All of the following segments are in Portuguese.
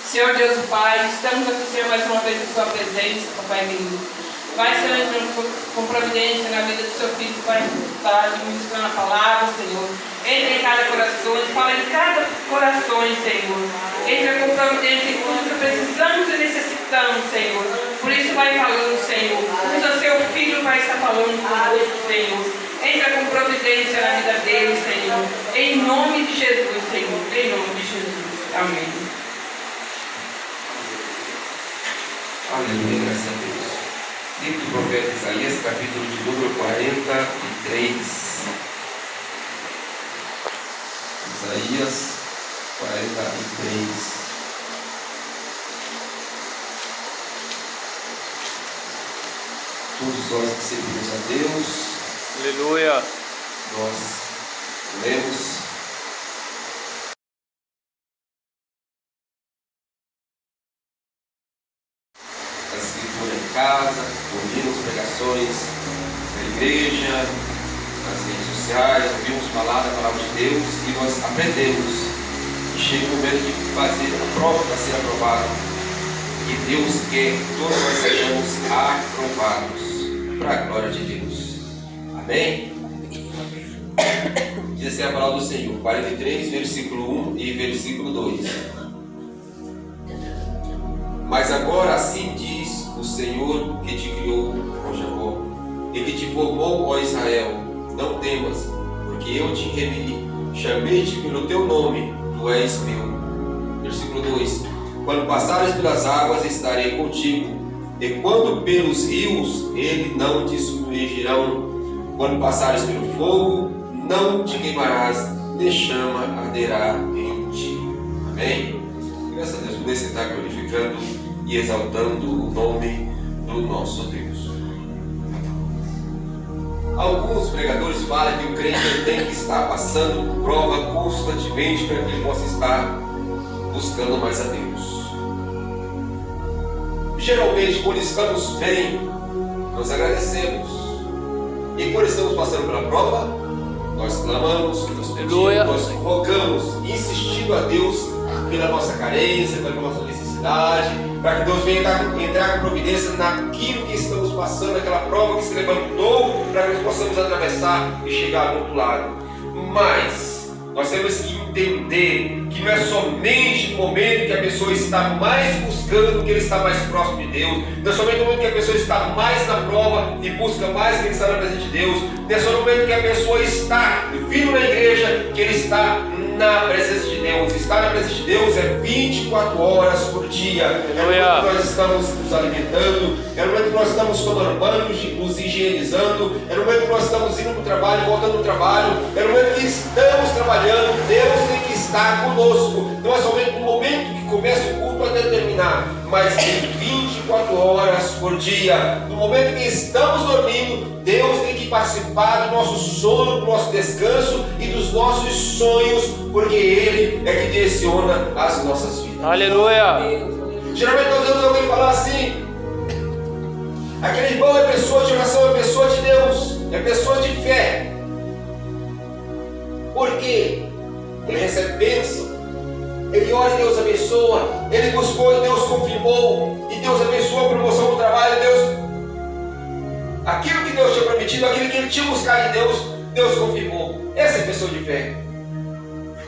Senhor Deus do Pai, estamos aqui, Senhor, mais uma vez em Sua presença, Papai querido. Vai, Senhor, entrando com providência na vida do Seu Filho que vai estar administrando a palavra, Senhor. Entra em cada coração, fala em cada coração, Senhor. Entra com providência enquanto precisamos e necessitamos, Senhor. Por isso vai falando, Senhor. Usa Seu Filho, vai estar falando conosco, Senhor. Entra com providência na vida dele, Senhor. Em nome de Jesus, Senhor. Em nome de Jesus. Amém. Aleluia, graças a Deus. Livro do profeta Isaías, capítulo de número 43. Isaías 43. Todos nós que servimos a Deus, aleluia, nós lemos a escritura em casa, ouvimos pregações da igreja, nas redes sociais, ouvimos falar da palavra de Deus e nós aprendemos. E chega o momento de fazer a prova para ser aprovado. E Deus quer que todos nós sejamos aprovados para a glória de Deus. Amém? Diz assim a palavra do Senhor, 43, versículo 1 e versículo 2. Mas agora assim diz o Senhor que te criou, ó Jacó, e que te formou, ó Israel: não temas, porque eu te remi, chamei-te pelo teu nome, tu és meu. Versículo 2: quando passares pelas águas, estarei contigo, e quando pelos rios, eles não te submergirão. Quando passares pelo fogo, não te queimarás, nem chama arderá em ti. Amém? Graças a Deus por você estar glorificando e exaltando o nome do nosso Deus. Alguns pregadores falam que o crente tem que estar passando por prova constantemente para que ele possa estar buscando mais a Deus. Geralmente, quando estamos bem, nós agradecemos. E quando estamos passando pela prova, nós clamamos, nós pedimos, nós rogamos, insistindo a Deus pela nossa carência, pela nossa necessidade, para que Deus venha entrar com providência naquilo que estamos passando, aquela prova que se levantou, para que nós possamos atravessar e chegar ao outro lado. Mas nós temos que entender que não é somente o momento que a pessoa está mais buscando, que ele está mais próximo de Deus, não é somente o momento que a pessoa está mais na prova e busca mais que ele está na presença de Deus, não é só no momento que a pessoa está vindo na igreja que ele está na presença de Deus. Estar na presença de Deus é 24 horas por dia. É o momento que nós estamos nos alimentando, é o momento que nós estamos tomando banho, nos higienizando, é o momento que nós estamos indo para o trabalho, voltando do trabalho, é o momento que estamos trabalhando. Deus tem que estar conosco. Não é somente o momento que começa o culto até terminar, mas em 24 horas por dia. No momento que estamos dormindo, Deus tem que participar do nosso sono, do nosso descanso e dos nossos sonhos, porque Ele é que direciona as nossas vidas. Aleluia! Geralmente nós vemos alguém falar assim: aquele irmão é pessoa de oração, é pessoa de Deus, é pessoa de fé. Por quê? Ele recebe bênção, ele ora e Deus abençoa, ele buscou e Deus confirmou, e Deus abençoou a promoção do trabalho, aquilo que Deus tinha prometido, aquilo que ele tinha buscado em Deus, Deus confirmou. Essa é a pessoa de fé.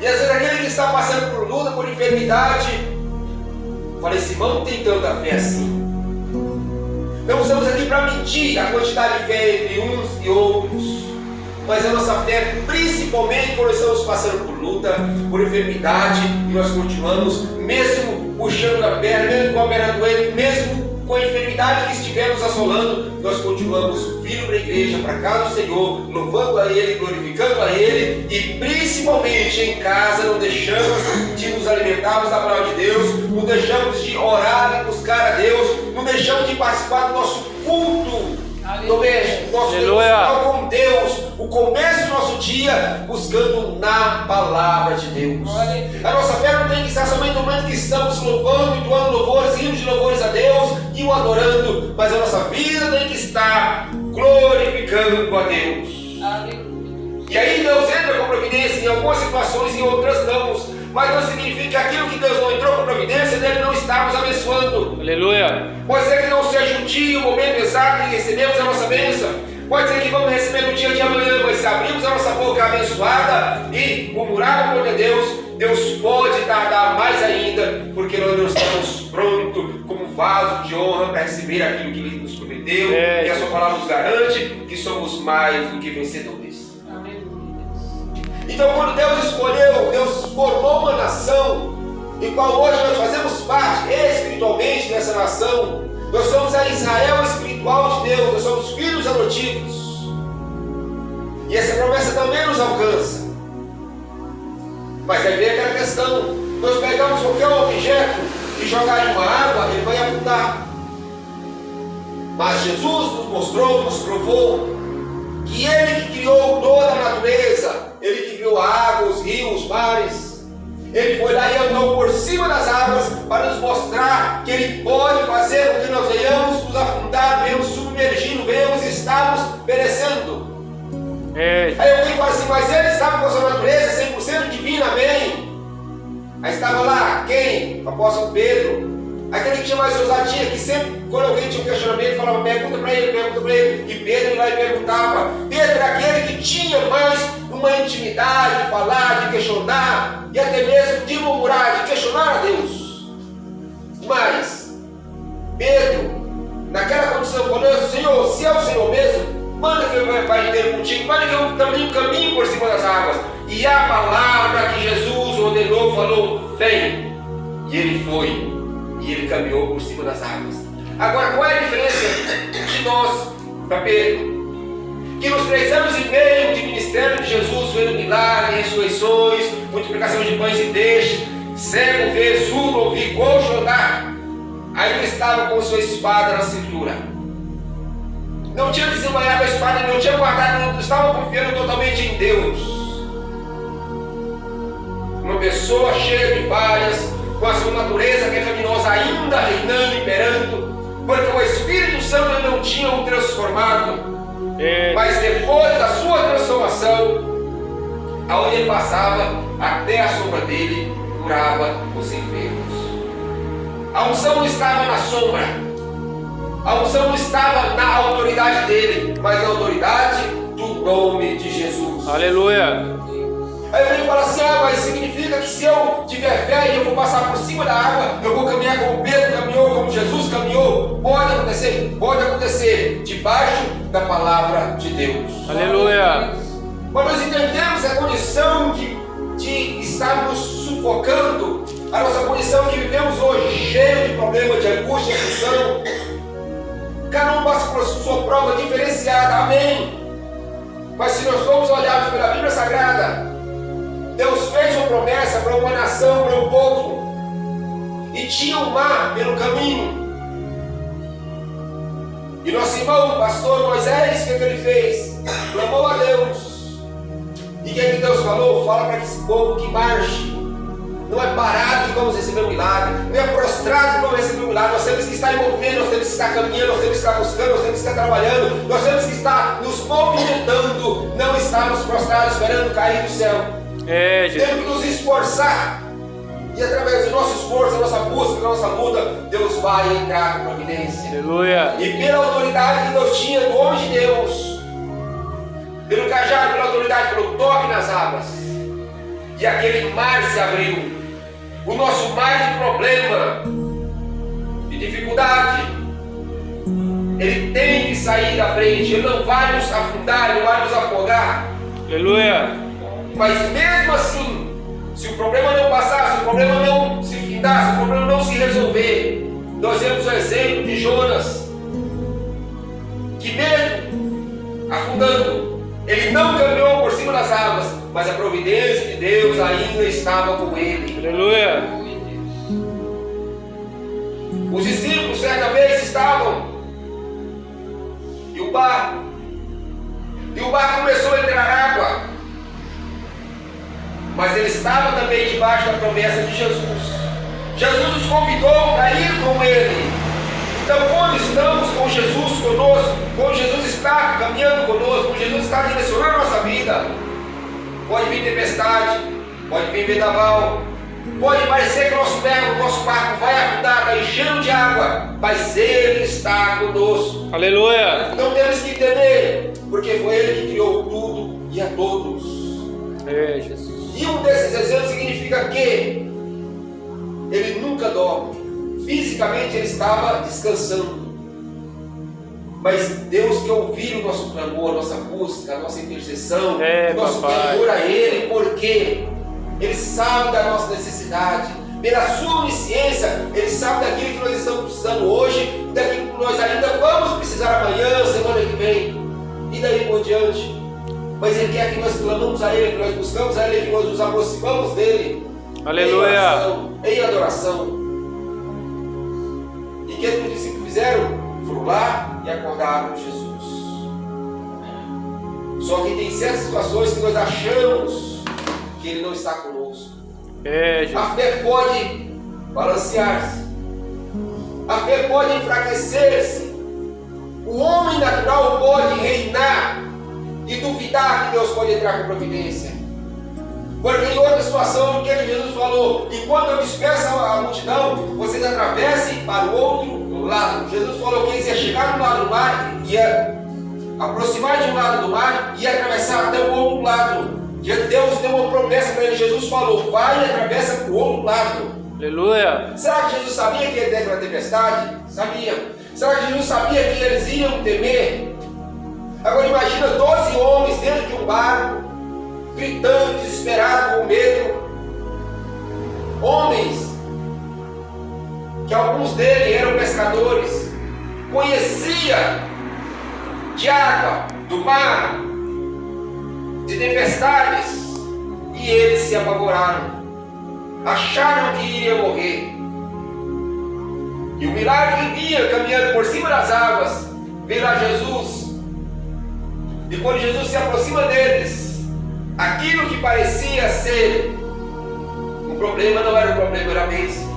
E às vezes aquele que está passando por luta, por enfermidade, fala: esse irmão não tem tanta fé assim. Não estamos aqui para medir a quantidade de fé entre uns e outros, mas a nossa fé, principalmente quando estamos passando por luta, por enfermidade, e nós continuamos, mesmo puxando a perna, mesmo com a perna doente, mesmo com a enfermidade que estivermos assolando, nós continuamos vindo para a igreja, para a casa do Senhor, louvando a Ele, glorificando a Ele, e principalmente em casa não deixamos de nos alimentarmos da palavra de Deus, não deixamos de orar e buscar a Deus, não deixamos de participar do nosso culto doméstico, nosso devocional com Deus, o começo do nosso dia buscando na palavra de Deus. A nossa fé não tem que estar somente no momento que estamos louvando, entoando louvores, hinos de louvores a Deus e o adorando, mas a nossa vida tem que estar glorificando a Deus. E aí Deus entra com providência em algumas situações e em outras não. mas não significa que aquilo que Deus não entrou com providência, dele não está nos abençoando. Aleluia. Pode ser que não seja o dia, o momento exato em que recebemos a nossa bênção. Pode ser que vamos receber no dia de amanhã, mas se abrirmos a nossa boca abençoada e murmurar contra Deus, Deus pode tardar mais ainda, porque nós não estamos prontos como vaso de honra para receber aquilo que Ele nos prometeu, que a sua palavra nos garante que somos mais do que vencedores. Então, quando Deus escolheu, Deus formou uma nação, em qual hoje nós fazemos parte espiritualmente dessa nação. Nós somos a Israel espiritual de Deus, nós somos filhos adotivos. E essa promessa também nos alcança. Mas aí vem aquela questão: nós pegamos qualquer objeto e jogar em uma água, ele vai afundar. Mas Jesus nos mostrou, nos provou que Ele que criou toda a natureza, Ele que criou a água, os rios, os mares, Ele foi lá e andou por cima das águas para nos mostrar que Ele pode fazer com que nós venhamos nos afundar, venhamos submergindo, venhamos estarmos perecendo. Aí alguém fala assim: mas Ele estava com a sua natureza 100% divina, amém? Aí estava lá quem? O apóstolo Pedro, aquele que tinha mais ousadia, que sempre, quando alguém tinha um questionamento, falava: pergunta para ele. E Pedro lá e perguntava. Pedro era aquele que tinha mais uma intimidade de falar, de questionar, e até mesmo de murmurar, de questionar a Deus. Mas Pedro, naquela condição, falou: Senhor, se é o Senhor mesmo, manda que eu vá inteiro contigo, manda que eu também caminho por cima das águas. E a palavra que Jesus ordenou falou: vem. E ele foi. E ele caminhou por cima das águas. Agora, qual é a diferença de nós para Pedro? Que nos 3 anos e meio de ministério de Jesus, vendo milagres, ressurreições, multiplicação de pães e peixes, cego ver, surdo ouvir, coxo andar, ainda estava com sua espada na cintura. Não tinha desembanhado a espada, não tinha guardado, não estava confiando totalmente em Deus. Uma pessoa cheia de falhas, com a sua natureza pecaminosa ainda reinando, imperando, porque o Espírito Santo ele não tinha o transformado. Mas depois da sua transformação, aonde ele passava, até a sombra dele curava os enfermos. A unção não estava na sombra, a unção não estava na autoridade dele, mas na autoridade do nome de Jesus. Aleluia. Aí alguém fala assim: mas significa que se eu tiver fé e eu vou passar por cima da água, eu vou caminhar como Pedro caminhou, como Jesus caminhou? Pode acontecer? Pode acontecer, debaixo da palavra de Deus. Aleluia. Mas nós entendemos a condição de estarmos sufocando, a nossa condição que vivemos hoje, cheio de problemas, de angústia, de aflição. Cada um passa por sua prova diferenciada, amém? Mas se nós formos olharmos pela Bíblia Sagrada, Deus fez uma promessa para uma nação, para um povo, e tinha um mar pelo caminho. E nosso irmão, o pastor Moisés, o que ele fez? Clamou a Deus. E o que Deus falou? Fala para esse povo que marche. Não é parado que vamos receber um milagre, não é prostrado que vamos receber um milagre. Nós temos que estar em movimento, nós temos que estar caminhando, nós temos que estar buscando, nós temos que estar trabalhando, nós temos que estar nos movimentando, não estarmos prostrados esperando cair do céu. Temos que nos esforçar, e através do nosso esforço, da nossa busca, da nossa luta, Deus vai entrar com providência. Aleluia. E pela autoridade que Deus tinha do homem de Deus, pelo cajado, pela autoridade, pelo toque nas águas, e aquele mar se abriu. O nosso mar de problema, de dificuldade, ele tem que sair da frente. Ele não vai nos afundar, ele não vai nos afogar. Aleluia. Mas mesmo assim, se o problema não passar, se o problema não se findar, se o problema não se resolver, nós vemos o exemplo de Jonas, que mesmo afundando, ele não caminhou por cima das águas, mas a providência de Deus ainda estava com ele. Aleluia. Os discípulos certa vez estavam e o barco começou a entrar água, mas ele estava também debaixo da promessa de Jesus. Jesus nos convidou para ir com ele. Então, quando estamos com Jesus conosco, quando Jesus está caminhando conosco, quando Jesus está direcionando a nossa vida, pode vir tempestade, pode vir vendaval, Pode parecer que o nosso barco vai afundar, está enchendo de água, mas Ele está conosco. Aleluia. Não temos que temer, porque foi Ele que criou tudo e a todos. É, Jesus. E um desses exemplos significa que Ele nunca dorme. Fisicamente Ele estava descansando. Mas Deus quer ouvir o nosso clamor, a nossa busca, a nossa intercessão, o nosso clamor a Ele, porque Ele sabe da nossa necessidade. Pela sua onisciência, Ele sabe daquilo que nós estamos precisando hoje, daquilo que nós ainda vamos precisar amanhã, semana que vem, e daí por diante. Mas Ele quer que nós clamamos a Ele, que nós buscamos a Ele, que nós nos aproximamos dEle. Aleluia. Em adoração. E o que os discípulos fizeram? Foram lá e acordaram Jesus. Só que tem certas situações que nós achamos que Ele não está conosco. É, Jesus. A fé pode balancear-se. A fé pode enfraquecer-se. O homem natural pode reinar e duvidar que Deus pode entrar com providência. Porque em outra situação, o que Jesus falou? Enquanto eu despeço a multidão, vocês atravessem para o outro lado. Jesus falou que eles iam chegar no lado do mar, ia aproximar de um lado do mar e ia atravessar até o outro lado. Deus deu uma promessa para ele. Jesus falou: vai e atravessa para o outro lado. Aleluia. Será que Jesus sabia que ia ter aquela tempestade? Sabia. Será que Jesus sabia que eles iam temer? Agora imagina 12 homens dentro de um barco, gritando, desesperados, com medo. Homens que alguns deles eram pescadores, conhecia de água, do mar, de tempestades, e eles se apavoraram, acharam que iriam morrer. E o milagre vinha caminhando por cima das águas, veio lá Jesus, e quando Jesus se aproxima deles, aquilo que parecia ser um problema não era um problema, era a bênção.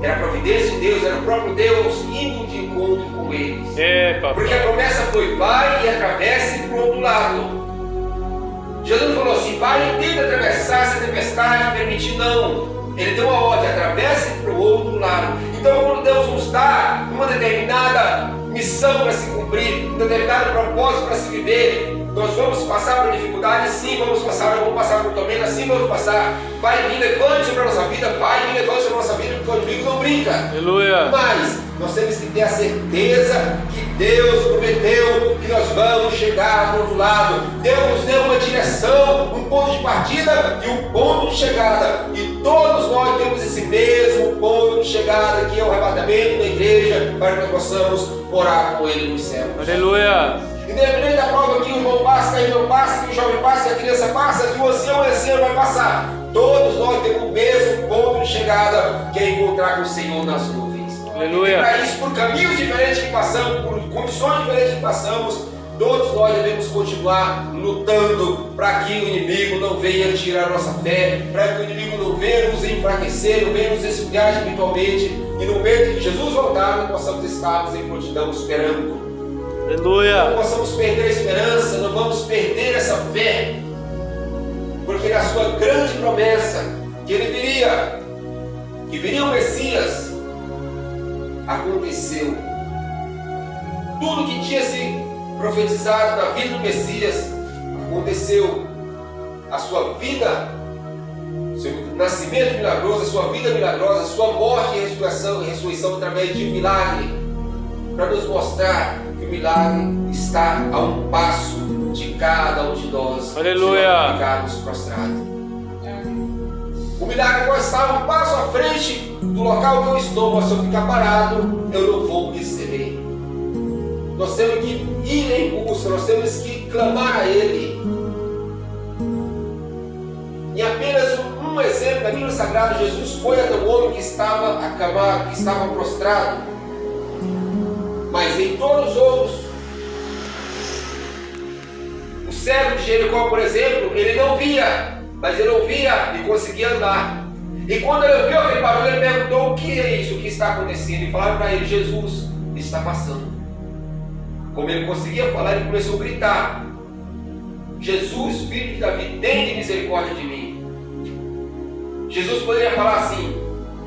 Era a providência de Deus, era o próprio Deus indo de encontro com eles. É, papai. Porque a promessa foi: vai e atravesse para o outro lado. Jesus falou assim: vai e tenta atravessar essa tempestade, permitir não. Ele deu uma ordem: atravesse para o outro lado. Então, quando Deus nos dá uma determinada missão para se cumprir, um determinado propósito para se viver, nós vamos passar por dificuldades, sim, vamos passar por tormenta, sim, vamos passar. Vai vir levante sobre a nossa vida, vai vir levante sobre a nossa vida, porque o inimigo não brinca. Aleluia. Mas nós temos que ter a certeza que Deus prometeu que nós vamos chegar do outro lado. Deus nos deu uma direção, um ponto de partida e um ponto de chegada. E todos nós temos esse mesmo ponto de chegada, que é o arrebatamento da igreja, para que nós possamos morar com Ele nos céus. Aleluia. Independente da prova que o irmão passa, que o irmão passa, que o jovem passa, que a criança passa, que o ancião vai passar, todos nós temos o mesmo ponto de chegada, que é encontrar com o Senhor nas nuvens. Aleluia. E para isso, por caminhos diferentes que passamos, por condições diferentes que passamos, todos nós devemos continuar lutando para que o inimigo não venha tirar a nossa fé, para que o inimigo não venha nos enfraquecer, não venha nos esfriar espiritualmente, e no momento que Jesus voltar, nós possamos estarmos em prontidão esperando. Aleluia. Não possamos perder a esperança, não vamos perder essa fé, porque na sua grande promessa que ele viria, que viria o Messias, aconteceu. Tudo que tinha se profetizado na vida do Messias aconteceu. A sua vida, seu nascimento milagroso, a sua vida milagrosa, a sua morte e ressurreição através de um milagre, para nos mostrar que o milagre está a um passo de cada um de nós. Aleluia. Ficarmos prostrados. O milagre pode estar um passo à frente do local que eu estou, mas se eu ficar parado, eu não vou receber. Nós temos que ir em busca, nós temos que clamar a Ele. E apenas um exemplo da Bíblia Sagrada, Jesus foi até o homem que estava acamado, que estava prostrado. Mas em todos os outros, o cego de Jericó, por exemplo, ele não via, mas ele ouvia e conseguia andar. E quando ele viu aquele barulho, ele perguntou: o que é isso? O que está acontecendo? E falaram para ele: Jesus está passando. Como ele conseguia falar, ele começou a gritar: Jesus, filho de Davi, tem misericórdia de mim. Jesus poderia falar assim: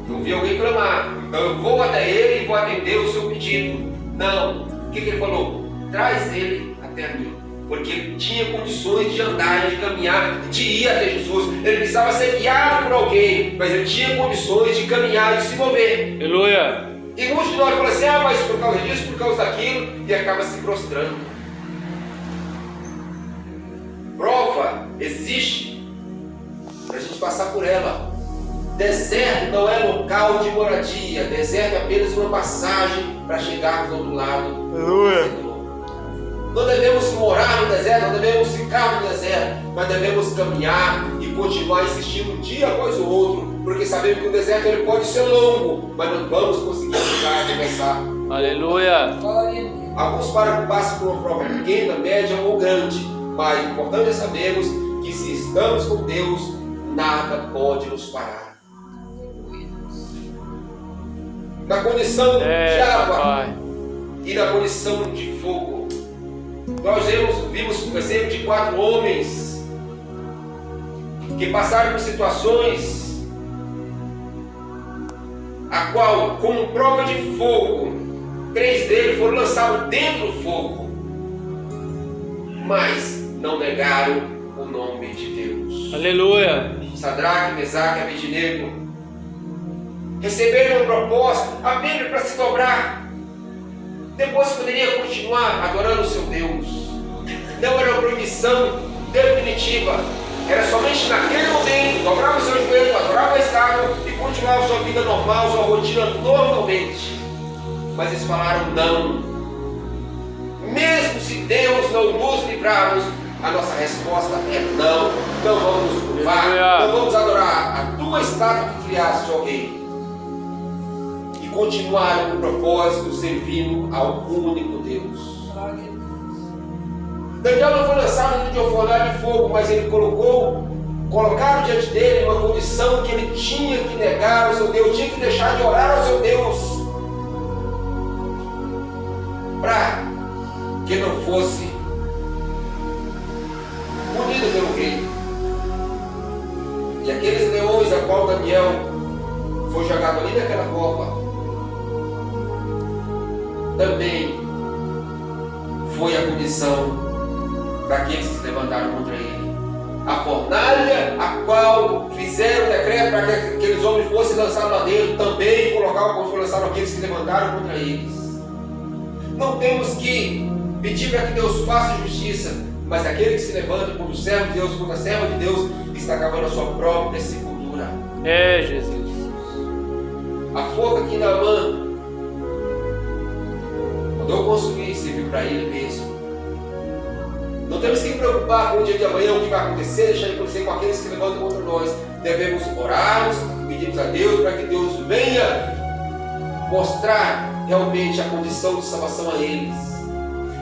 eu vi alguém clamar, então eu vou até ele e vou atender o seu pedido. Não. O que ele falou? Traz ele até mim. Porque ele tinha condições de andar, de caminhar, de ir até Jesus. Ele precisava ser guiado por alguém, mas ele tinha condições de caminhar e se mover. Aleluia. E muitos de nós falam assim: ah, mas por causa disso, por causa daquilo, e acaba se prostrando. Prova existe para a gente passar por ela. Deserto não é local de moradia. Deserto é apenas uma passagem para chegarmos ao outro lado. Aleluia. Não devemos morar no deserto, não devemos ficar no deserto, mas devemos caminhar e continuar insistindo um dia após o outro, porque sabemos que o deserto ele pode ser longo, mas não vamos conseguir chegar e começar. Aleluia. Alguns passam por uma prova pequena, média ou grande, mas o importante é sabermos que se estamos com Deus, nada pode nos parar. Na condição de água, Pai. e na condição de fogo. Nós vimos o exemplo de 4 homens que passaram por situações a qual, como prova de fogo, 3 deles foram lançados dentro do fogo, mas não negaram o nome de Deus. Aleluia. Sadraque, Mesaque e Abednego receberam uma proposta apenas para se dobrar. Depois poderia continuar adorando o seu Deus. Não era uma proibição definitiva. Era somente naquele momento, dobrava o seu joelho, adorava a estátua e continuava sua vida normal, sua rotina normalmente. Mas eles falaram não. Mesmo se Deus não nos livrarmos, a nossa resposta é não. Não vamos nos curvar, não vamos adorar a tua estátua que criaste, ó rei. Continuaram com o propósito, servindo ao único Deus. Daniel não foi lançado dentro de um fornalha de fogo, mas ele colocaram diante dele uma condição que ele tinha que negar ao seu Deus, tinha que deixar de orar ao seu Deus, para que não fosse punido pelo rei. E aqueles leões a qual Daniel foi jogado ali naquela cova, também foi a condição daqueles que se levantaram contra ele. A fornalha a qual fizeram o decreto para que aqueles homens fossem lançados lá dentro, também foi o local onde foram lançados aqueles que se levantaram contra eles. Não temos que pedir para que Deus faça justiça, mas aquele que se levanta contra o servo de Deus, contra a serva de Deus, está cavando a sua própria sepultura. É, Jesus. A forca que Naamã mandou construir serviu para ele mesmo. Não temos que nos preocupar com o dia de amanhã, o que vai acontecer, deixar de acontecer com aqueles que se levantam contra nós. Devemos orarmos, pedirmos a Deus para que Deus venha mostrar realmente a condição de salvação a eles.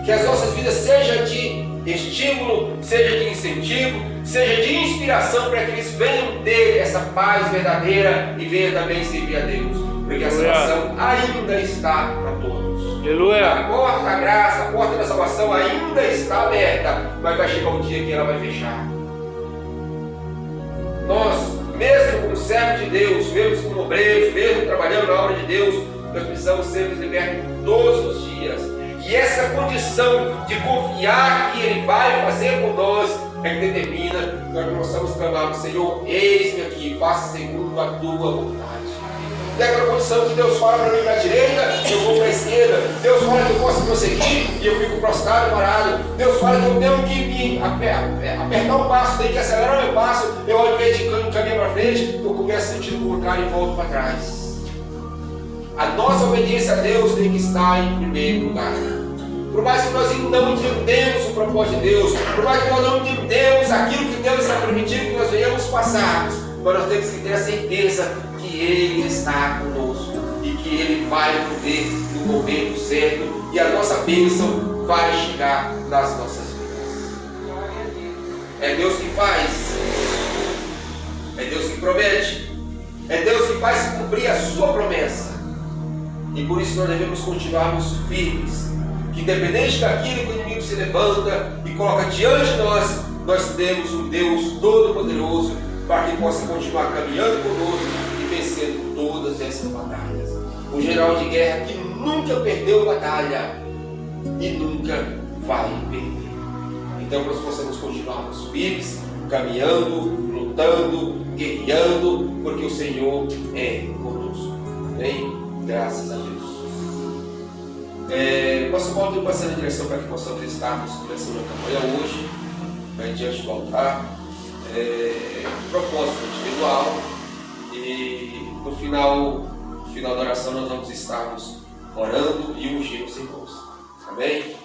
Que as nossas vidas sejam de estímulo, seja de incentivo, seja de inspiração para que eles venham ter essa paz verdadeira e venham também servir a Deus. Porque a salvação ainda está para todos. Aleluia. A porta da graça, a porta da salvação ainda está aberta, mas vai chegar um dia que ela vai fechar. Nós, mesmo como servos de Deus, mesmo como obreiros, mesmo trabalhando na obra de Deus, nós precisamos ser libertos todos os dias. E essa condição de confiar que Ele vai fazer por nós é que determina que nós possamos clamar: Senhor, eis-me aqui, faça segundo a tua vontade. E aquela condição que Deus fala para mim para a direita, eu vou para a esquerda. Deus fala que eu posso prosseguir e eu fico prostrado, parado. Deus fala que eu tenho que me apertar um passo, tenho que acelerar o meu passo. Eu, ao invés de caminhar para frente, eu começo sentindo contrário e volto para trás. A nossa obediência a Deus tem que estar em primeiro lugar. Por mais que nós não entendemos o propósito de Deus, por mais que nós não entendemos aquilo que Deus está permitindo que nós venhamos passar, mas nós temos que ter a certeza que Ele está conosco e que Ele vai prover no momento certo e a nossa bênção vai chegar nas nossas vidas. É Deus que faz, é Deus que promete, é Deus que faz cumprir a sua promessa. E por isso nós devemos continuarmos firmes, que independente daquilo que o inimigo se levanta e coloca diante de nós, nós temos um Deus todo-poderoso para que possa continuar caminhando conosco e vencendo todas essas batalhas. Um general de guerra que nunca perdeu batalha e nunca vai perder. Então nós possamos continuarmos firmes, caminhando, lutando, guerreando, porque o Senhor é conosco. Amém? Graças a Deus. Pastor Paulo tem passando a direção para que possamos estarmos começando a campanha hoje, diante do altar, propósito individual, e no final da oração nós vamos estarmos orando e ungindo os irmãos. Amém?